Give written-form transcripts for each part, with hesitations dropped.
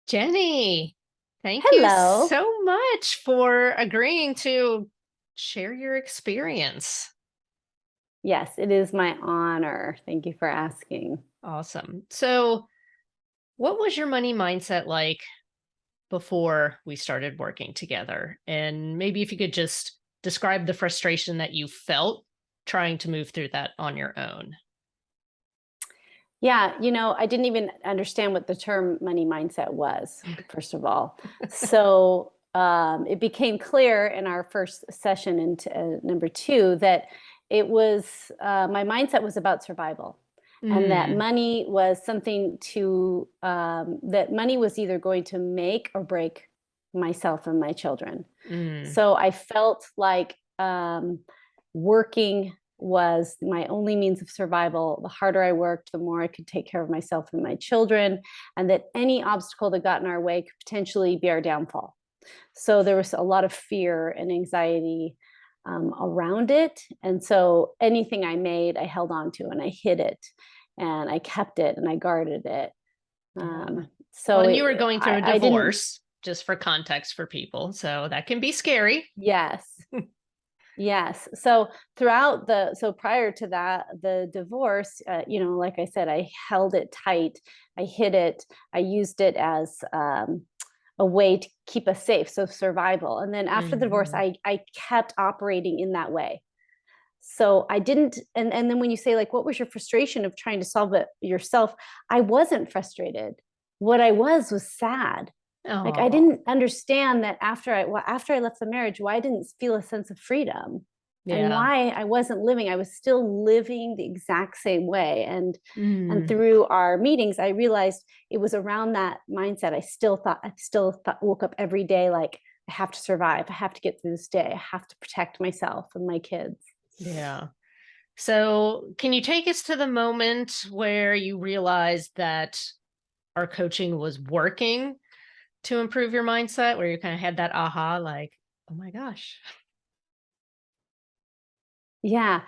Jenny, thank you Hello. so much for agreeing to share your experience. Yes, it is my honor. Thank you for asking. Awesome. So, what was your money mindset like before we started working together? And maybe if you could just describe the frustration that you felt trying to move through that on your own. Yeah, I didn't even understand what the term money mindset was, first of all. So it became clear in our first session into number two that my mindset was about survival, and that Mm, money was something that money was either going to make or break myself and my children. mm, So I felt like working was my only means of survival. The harder I worked, the more I could take care of myself and my children, and that any obstacle that got in our way could potentially be our downfall. So there was a lot of fear and anxiety around it. And so anything I made, I held on to and I hid it and I kept it and I guarded it. yeah. Well, So and you were going through a I didn't, divorce, just for context for people. So that can be scary. yes. Yes. So prior to that, the divorce, like I said, I held it tight. I hid it. I used it as a way to keep us safe. So survival. And then after the divorce, Mhm. I kept operating in that way. So I didn't, and then when you say like, what was your frustration of trying to solve it yourself? I wasn't frustrated. What I was sad. Like I Oh, didn't understand that after I left the marriage, why I didn't feel a sense of freedom and yeah. why I wasn't living. I was still living the exact same way. And Mm, through our meetings, I realized it was around that mindset. Woke up every day like I have to survive. I have to get through this day. I have to protect myself and my kids. yeah. So, can you take us to the moment where you realized that our coaching was working to improve your mindset, where you kind of had that aha, like, oh my gosh. Yeah.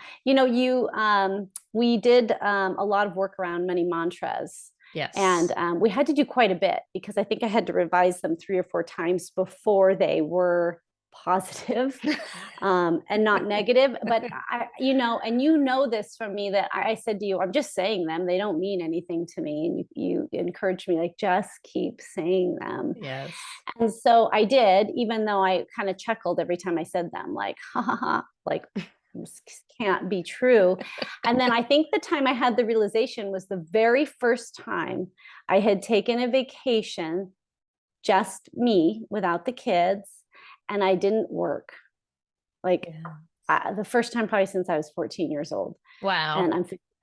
We did a lot of work around money mantras. And Yes. we had to do quite a bit because I think I had to revise them 3 or 4 times before they were positive and not negative. But and this from me that I said to you, I'm just saying them. They don't mean anything to me. And you encouraged me, like, just keep saying them. Yes. And so I did, even though I kind of chuckled every time I said them, like, ha ha ha, like, this can't be true. And then I think the time I had the realization was the very first time I had taken a vacation, just me without the kids, and I didn't work. Like Yeah. the first time probably since I was 14 years old, Wow.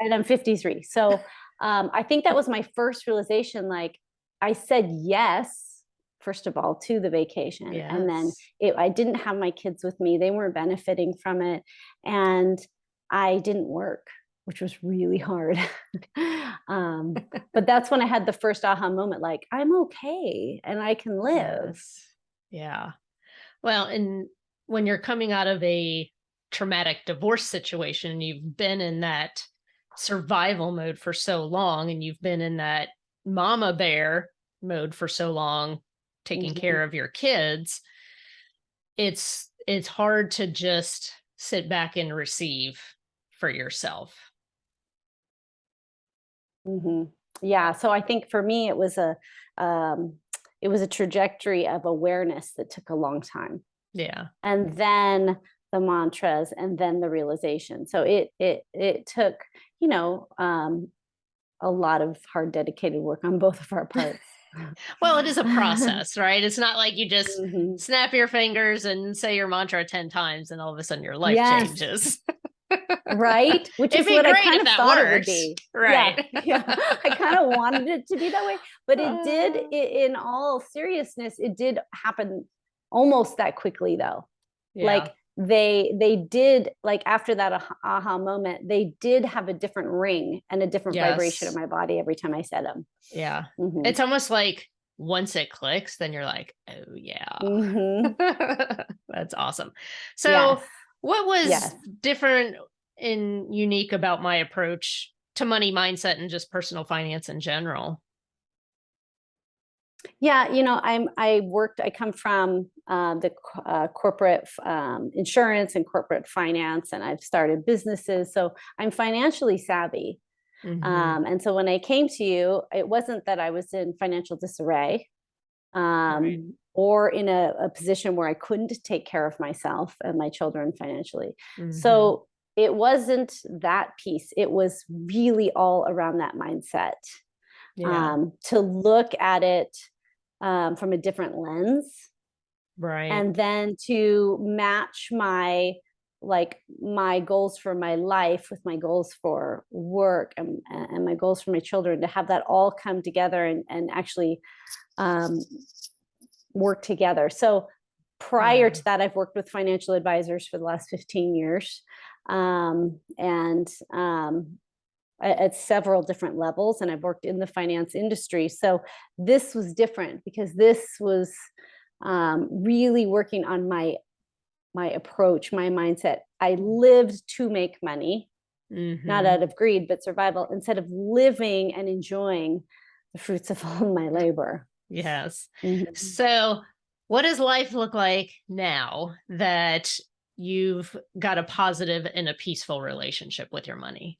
and I'm 53. So I think that was my first realization. Like I said yes first of all to the vacation, and then Yes. I didn't have my kids with me. They weren't benefiting from it, and I didn't work, which was really hard. um, but that's when I had the first aha moment. Like I'm okay, and I can live. Yes. Yeah. Well, and when you're coming out of a traumatic divorce situation, you've been in that survival mode for so long, and you've been in that mama bear mode for so long, taking Mhm. care of your kids, it's hard to just sit back and receive for yourself. Yeah. So I think for me, um, it was a trajectory of awareness that took a long time, Yeah. and then the mantras, and then the realization. So it took, you know, um, a lot of hard, dedicated work on both of our parts. Well, it is a process, right? It's not like you just Mhm. snap your fingers and say your mantra 10 times and all of a sudden your life Yes. changes. Right? Which It'd is be what I great kind if of that thought it would works. be. Yeah, Right. yeah. I kind of wanted it to be that way, but it did. Uh, In all seriousness, it did happen almost that quickly, though. yeah. Like they did, like after that aha moment, they did have a different ring and a different vibration in Yes. my body every time I said them. Yeah. Hmm. It's almost like once it clicks, then you're like, oh, yeah. Hmm. That's awesome. Yes. So, what was Yes. different and unique about my approach to money mindset and just personal finance in general? Yeah, I come from the corporate insurance and corporate finance, and I've started businesses. So I'm financially savvy. Hmm. And so when I came to you, it wasn't that I was in financial disarray, Right. or in a position where I couldn't take care of myself and my children financially. Hmm. So it wasn't that piece. It was really all around that mindset, Yeah. to look at it from a different lens, Right. and then to match my goals for my life with my goals for work, and my goals for my children, to have that all come together and actually um, work together. So prior Yeah. to that, I've worked with financial advisors for the last 15 years, and at several different levels, and I've worked in the finance industry. So this was different because this was really working on my approach, my mindset. I lived to make money, not Hmm. out of greed, but survival, instead of living and enjoying the fruits of all my labor. Yes. Mhm. So, what does life look like now that you've got a positive and a peaceful relationship with your money?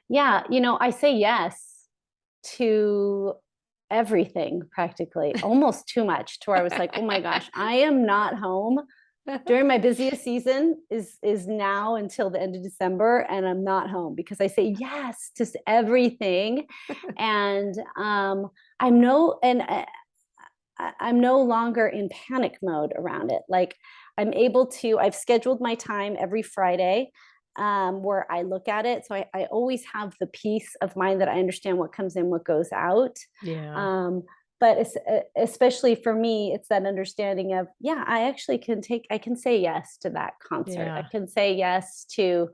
Yeah, I say yes to everything practically, almost too much, to where I was like, oh my gosh, I am not home during my busiest season is now until the end of December, and I'm not home because I say yes to everything. And I'm no and I'm no longer in panic mode around it. Like, I've scheduled my time every Friday, where I look at it. So I always have the peace of mind that I understand what comes in, what goes out. Yeah. Um, but especially for me, it's that understanding of, yeah, I can say yes to that concert. I Yeah. can say yes to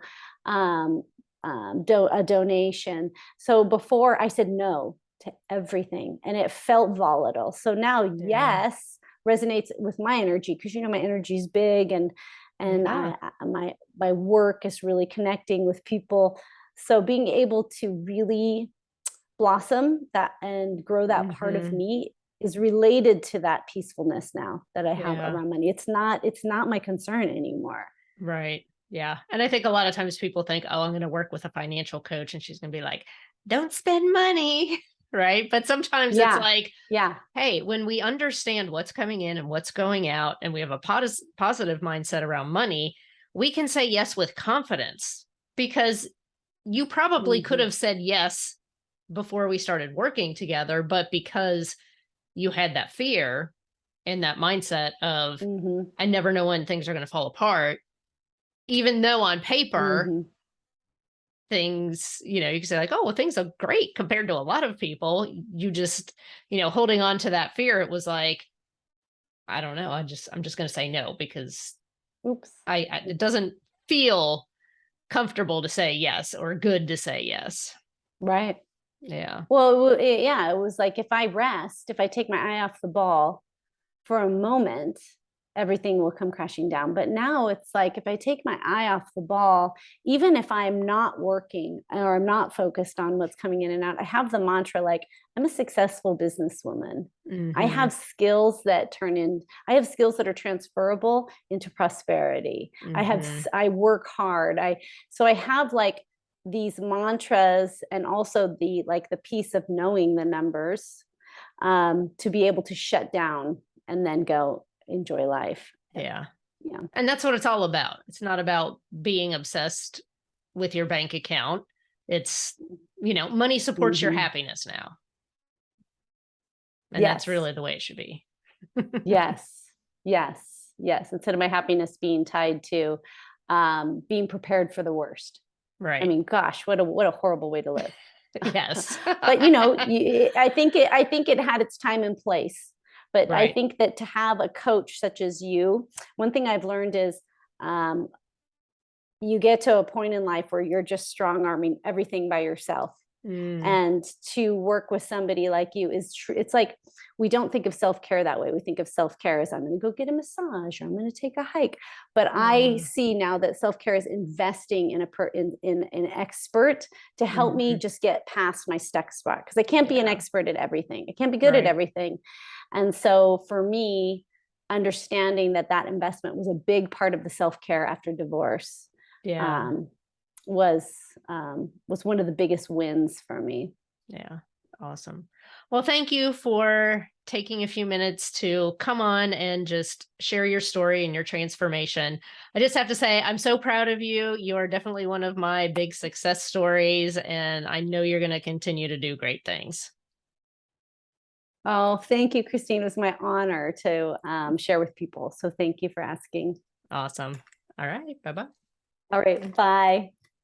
um, a donation. So before, I said no to everything, and it felt volatile. So now Yeah. yes resonates with my energy, because my energy is big, and Yeah. my work is really connecting with people. So being able to really blossom that and grow that part of Hmm. me is related to that peacefulness now that I have Yeah. around money. It's not my concern anymore. Right. Yeah. And I think a lot of times people think, oh, I'm going to work with a financial coach and she's going to be like, don't spend money. Right. But sometimes it's Yeah, like, yeah. hey, when we understand what's coming in and what's going out, and we have a positive mindset around money, we can say yes with confidence, because you probably could Hmm. have said yes before we started working together, but because you had that fear and that mindset of, Hmm. I never know when things are going to fall apart, even though on paper, Hmm. things, you can say like, oh, well, things are great compared to a lot of people. You just, holding on to that fear, it was like, I don't know. I'm just going to say no, because Oops. it doesn't feel comfortable to say yes or good to say yes. Right. Yeah. Well, yeah, it was like, if I take my eye off the ball for a moment, everything will come crashing down. But now it's like, if I take my eye off the ball, even if I'm not working or I'm not focused on what's coming in and out, I have the mantra like, I'm a successful businesswoman. Mhm. I have skills that are transferable into prosperity. Mhm. I work hard. So I have like these mantras, and also the piece of knowing the numbers, to be able to shut down and then go enjoy life. Yeah. Yeah. And that's what it's all about. It's not about being obsessed with your bank account. It's, money supports your Hmm. happiness now. And that's Yes. really the way it should be. Yes. Yes. Yes. Instead of my happiness being tied to being prepared for the worst. I Right. mean, gosh, what a horrible way to live. Yes. But I think it had its time and place. But I Right. think that to have a coach such as you, one thing I've learned is, you get to a point in life where you're just strong arming everything by yourself. Mm, And to work with somebody like you is true. It's like, we don't think of self-care that way. We think of self-care as, I'm going to go get a massage, or I'm going to take a hike. But I mm, see now that self-care is investing in in an expert to help me mhm. just get past my stuck spot, because I can't be an Yeah, expert at everything. I can't be good at right. everything. And so for me, understanding that that investment was a big part of the self-care after divorce, Yeah, um, was was one of the biggest wins for me. yeah. Awesome. Well, thank you for taking a few minutes to come on and just share your story and your transformation. I just have to say, I'm so proud of you. You are definitely one of my big success stories, and I know you're going to continue to do great things. Oh, thank you, Christine. It was my honor to share with people. So thank you for asking. Awesome. All right. Bye bye. All right, bye.